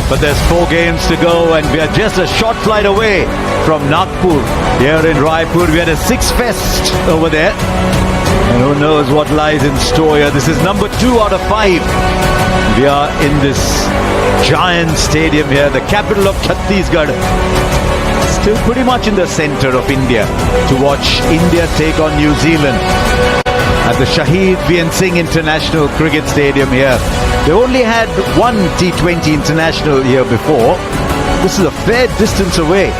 but there's 4 games to go and we are just a short flight away from Nagpur. Here in Raipur, we had a 6 fest over there. And who knows what lies in store here. This is number 2 out of 5. We are in this giant stadium here, the capital of Chhattisgarh. Still pretty much in the center of India to watch India take on New Zealand at the Shahid Bhian Singh International Cricket Stadium here. They only had one T20 international here before. This is a fair distance away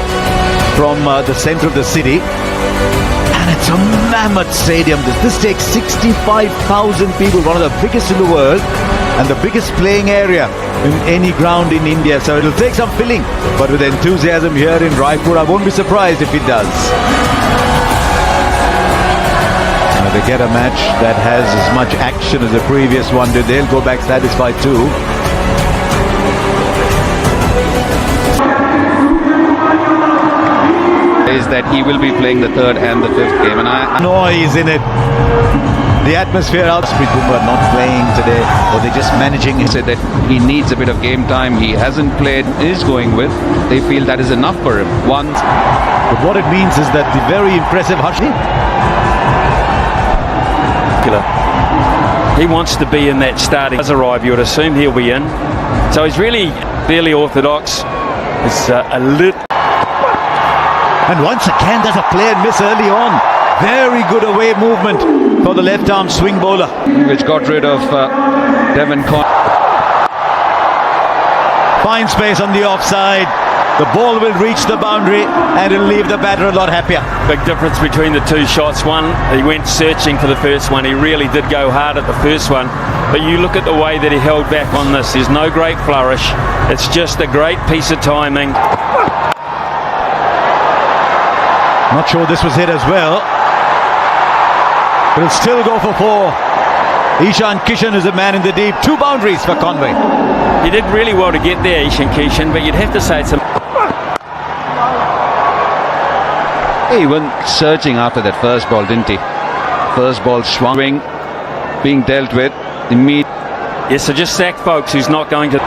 from the center of the city. And it's a mammoth stadium. This takes 65,000 people, one of the biggest in the world and the biggest playing area in any ground in India. So it'll take some filling, but with enthusiasm here in Raipur, I won't be surprised if it does. They get a match that has as much action as the previous one did. They'll go back satisfied too. Is that he will be playing the 3rd and the 5th game, and noise in it. The atmosphere out. Bumrah not playing today, or they're just managing. He said that he needs a bit of game time. He hasn't played. Is going with. They feel that is enough for him. Once. But what it means is that the very impressive Harshdeep. He wants to be in that starting. Does arrive, you would assume he'll be in. So he's really fairly orthodox. It's a little. And once again, there's a play and miss early on. Very good away movement for the left-arm swing bowler, which got rid of Devon Conway. Fine space on the offside. The ball will reach the boundary and it'll leave the batter a lot happier. Big difference between the 2 shots. One, he went searching for the first one. He really did go hard at the first one. But you look at the way that he held back on this. There's no great flourish. It's just a great piece of timing. Not sure this was hit as well. But it'll still go for 4. Ishan Kishan is a man in the deep. 2 boundaries for Conway. He did really well to get there, Ishan Kishan, but you'd have to say it's a... He went surging after that first ball, didn't he? First ball swung, being dealt with. Yes, so just sack folks who's not going to...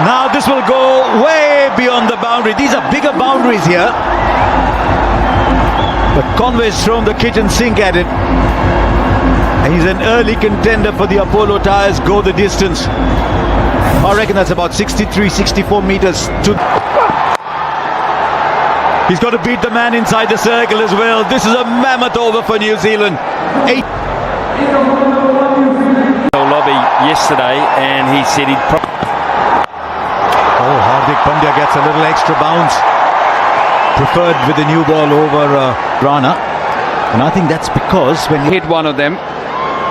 Now this will go way beyond the boundary. These are bigger boundaries here. But Conway's thrown the kitchen sink at it. And he's an early contender for the Apollo Tyres Go the Distance. I reckon that's about 63, 64 meters to... He's got to beat the man inside the circle as well. This is a mammoth over for New Zealand. 8. Lobby yesterday, and he said he'd... Hardik Pandya gets a little extra bounce. Preferred with the new ball over Rana. And I think that's because when he hit one of them,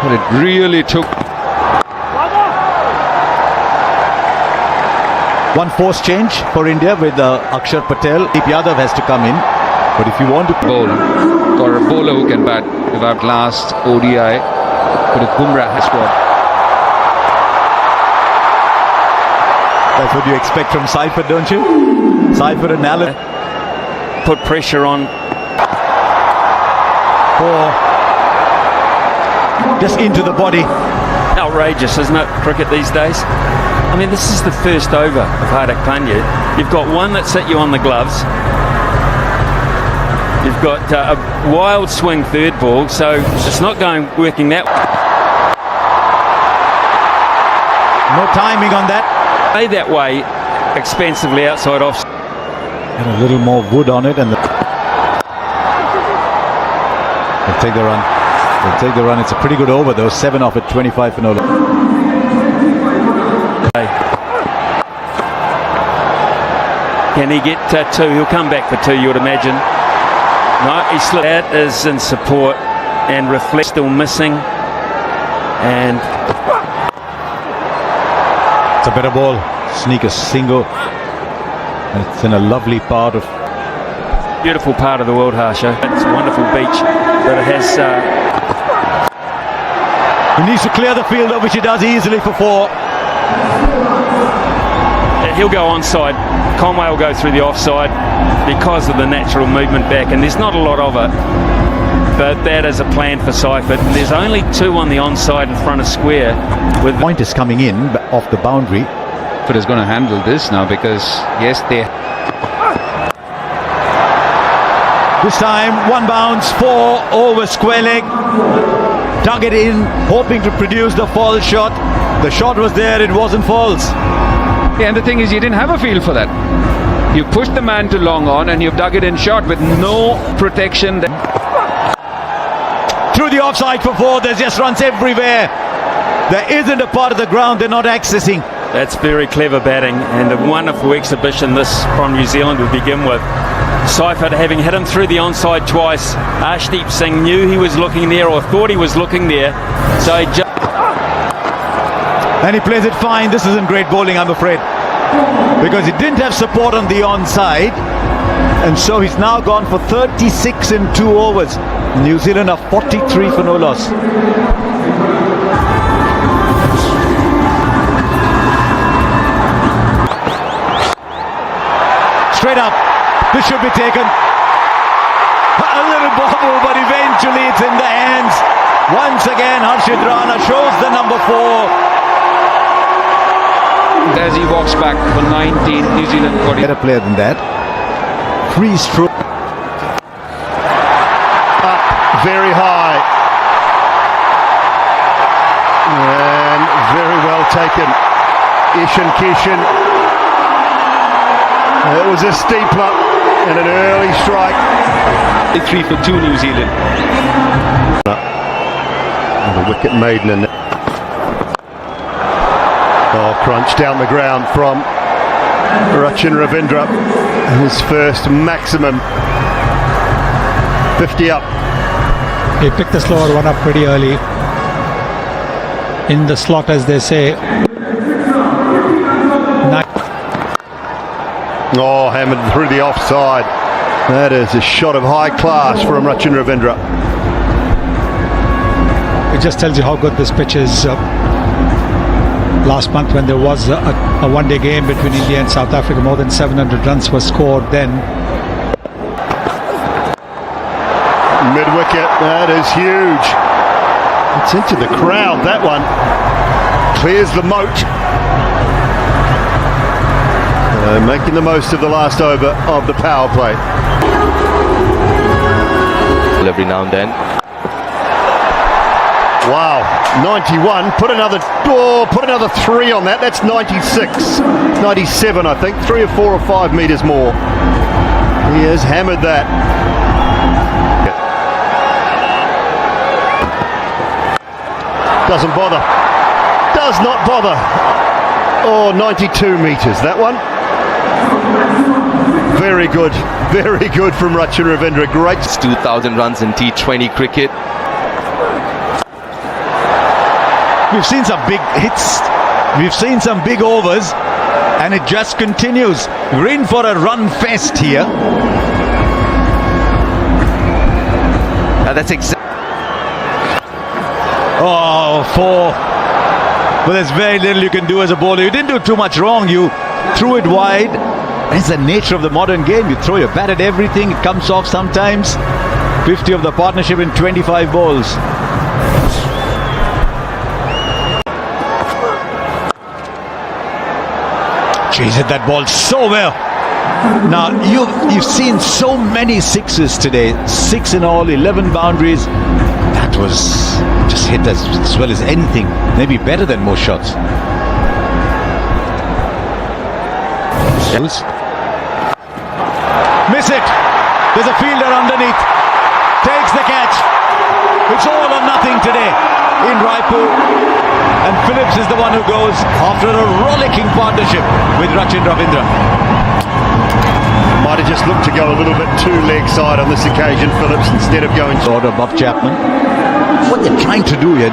but it really took... One force change for India with Akshar Patel. Deep Yadav has to come in. But if you want to bowl, or a bowler who can bat without last ODI, but if Bumrah has scored. That's what you expect from Seifert, don't you? Seifert and Allen. Put pressure on. Just into the body. Outrageous, isn't it, cricket these days? I mean, this is the first over of Hardik Pandya. You've got one that's hit you on the gloves. You've got a wild swing 3rd ball, so it's not working that way. No timing on that. Play that way expensively outside off. And a little more wood on it, and they'll take the run. They'll take the run. It's a pretty good over though. 7 off at 25 for no. Can he get 2? He'll come back for 2, you would imagine. No, he slipped. That is in support and reflect still missing. And it's a better ball. Sneak a single. And it's in a lovely part of... Beautiful part of the world, Harsha. It's a wonderful beach, but it has... He needs to clear the field, which he does easily for 4. He'll go onside. Conway will go through the offside because of the natural movement back, and there's not a lot of it. but that is a plan for Seifert. There's only two on the onside in front of square. With Point is coming in off the boundary. But is going to handle this now because, yes, they... This time, one bounce, 4 over square leg. Dug it in, hoping to produce the false shot. The shot was there, it wasn't false. Yeah, and the thing is, you didn't have a feel for that. You pushed the man to long on and you've dug it in short with no protection. Through the offside for 4, there's just runs everywhere. There isn't a part of the ground they're not accessing. That's very clever batting and a wonderful exhibition this from New Zealand to begin with. Seifert having hit him through the onside twice. Arshdeep Singh knew he was looking there or thought he was looking there. So he And he plays it fine. This isn't great bowling, I'm afraid, because he didn't have support on the onside, and so he's now gone for 36 in 2 overs. New Zealand are 43 for no loss. Straight up, this should be taken. A little bobble, but eventually it's in the hands. Once again, Harshit Rana shows the number 4. As he walks back for 19, New Zealand 40. Better player than that. Free stroke. Up very high. And very well taken. Ishan Kishan. It was a steepler and an early strike. 3 for 2 New Zealand. And the wicket maiden in. Oh, crunch down the ground from Rachin Ravindra. His first maximum. 50 up. He picked the slower one up pretty early. In the slot, as they say. Oh, hammered through the offside. That is a shot of high class from Rachin Ravindra. It just tells you how good this pitch is. Last month, when there was a one-day game between India and South Africa, more than 700 runs were scored then. Mid-wicket, that is huge. It's into the crowd, that one. Clears the moat. Making the most of the last over of the power play. Every now and then. Wow, 91. Put another 3 on that. That's 96, 97, I think. 3 or 4 or 5 meters more. He has hammered that. Doesn't bother. Does not bother. Oh, 92 meters. That one. Very good from Rachin Ravindra. Great. 2,000 runs in T20 cricket. We've seen some big hits, we've seen some big overs, and it just continues. We're in for a run fest here. That's exactly. Oh, 4. But there's very little you can do as a bowler. You didn't do too much wrong. You threw it wide. It's the nature of the modern game. You throw your bat at everything. It comes off sometimes. 50 of the partnership in 25 balls. He's hit that ball so well. Now, you've seen so many sixes today. 6 in all, 11 boundaries. That was just hit as well as anything. Maybe better than most shots. Miss it. There's a fielder underneath. Takes the catch. It's all or nothing today in Raipur. And Phillips is the one who goes after a rollicking partnership with Rachin Ravindra. Might have just looked to go a little bit too leg side on this occasion, Phillips, instead of going Sort of Bob Chapman. What they're trying to do here.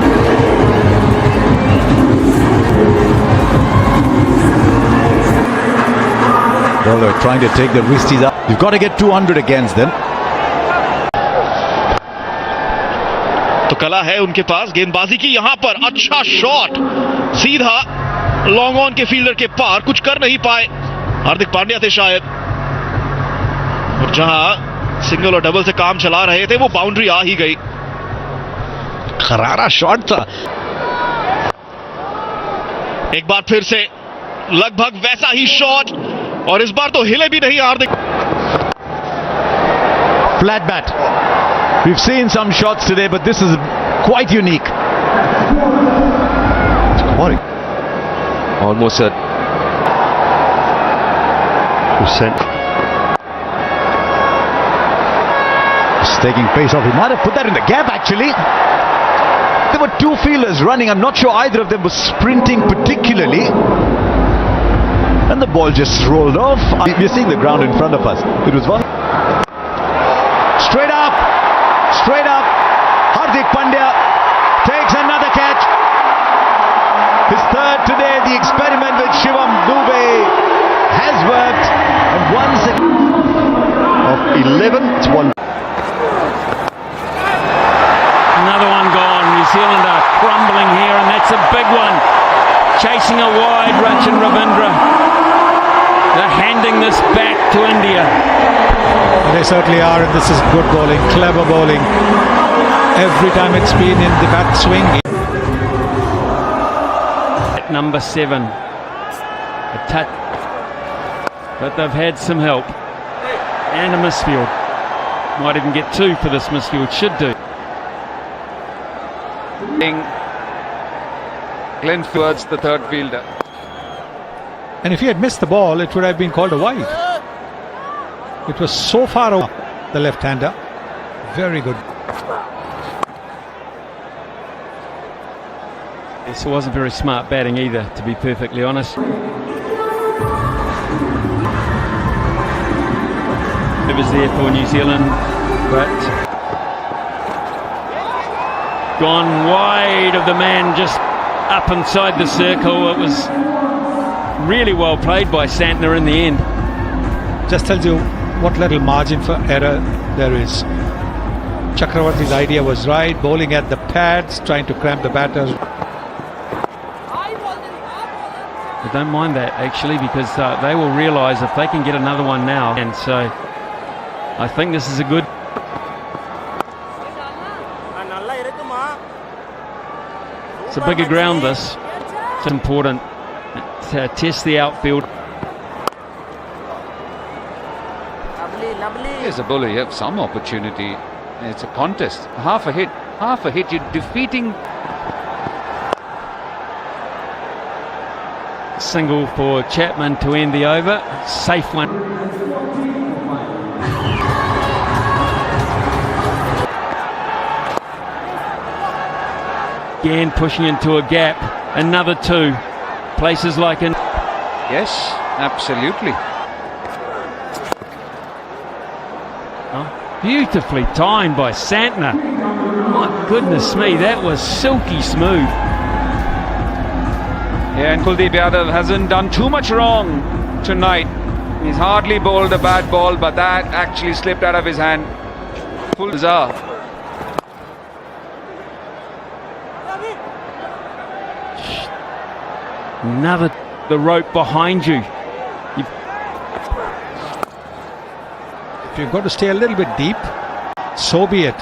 Well, they're trying to take the wristies up. You've got to get 200 against them. तो कला है उनके पास गेंदबाजी की यहां पर अच्छा shot सीधा लॉन्ग ऑन के फील्डर के पार कुछ कर नहीं पाए हार्दिक पांड्या थे शायद और जहां सिंगल और डबल से काम चला रहे थे, वो बाउंड्री आ ही गई। खरारा शॉट था। एक बार फिर से लगभग वैसा ही शॉट, और इस बार तो हिले भी नहीं हार्दिक। Flat bat. We've seen some shots today, but this is quite unique. Almost a Percent. Just taking pace off. He might have put that in the gap actually. There were two fielders running. I'm not sure either of them was sprinting particularly. And the ball just rolled off. We're seeing the ground in front of us. It was one. Straight up. Straight up. Hardik Pandya takes another catch. His third today. The experiment with Shivam Dubey has worked. And once Of 11, it's one. Another one gone. New Zealand are crumbling here, and that's a big one. Chasing a wide, Rachin Ravindra. They're handing this back to India. They certainly are, and this is good bowling, clever bowling. Every time it's been in the bat swing. At number 7. A touch. But they've had some help. And a misfield. Might even get 2 for this misfield. Should do. Glenn towards the third fielder. And if he had missed the ball, it would have been called a wide. It was so far over the left-hander. Very good. This wasn't very smart batting either, to be perfectly honest. It was there for New Zealand, but gone wide of the man just up inside the circle. It was really well played by Santner in the end. Just tells you what little margin for error there is. Chakravarti's idea was right, bowling at the pads, trying to cramp the batters. I don't mind that actually, because they will realise if they can get another one now, and so I think this is a good. It's a bigger ground this. It's important to test the outfield. As a bowler, you have some opportunity. It's a contest. Half a hit. You're defeating. Single for Chapman to end the over. Safe one. Again pushing into a gap. Another 2. Places like in. Yes, absolutely. Beautifully timed by Santner. My goodness me, that was silky smooth. Yeah, and Kuldeep Yadav hasn't done too much wrong tonight. He's hardly bowled a bad ball, but that actually slipped out of his hand. Full bizarre. Another the rope behind you. If you've got to stay a little bit deep, so be it.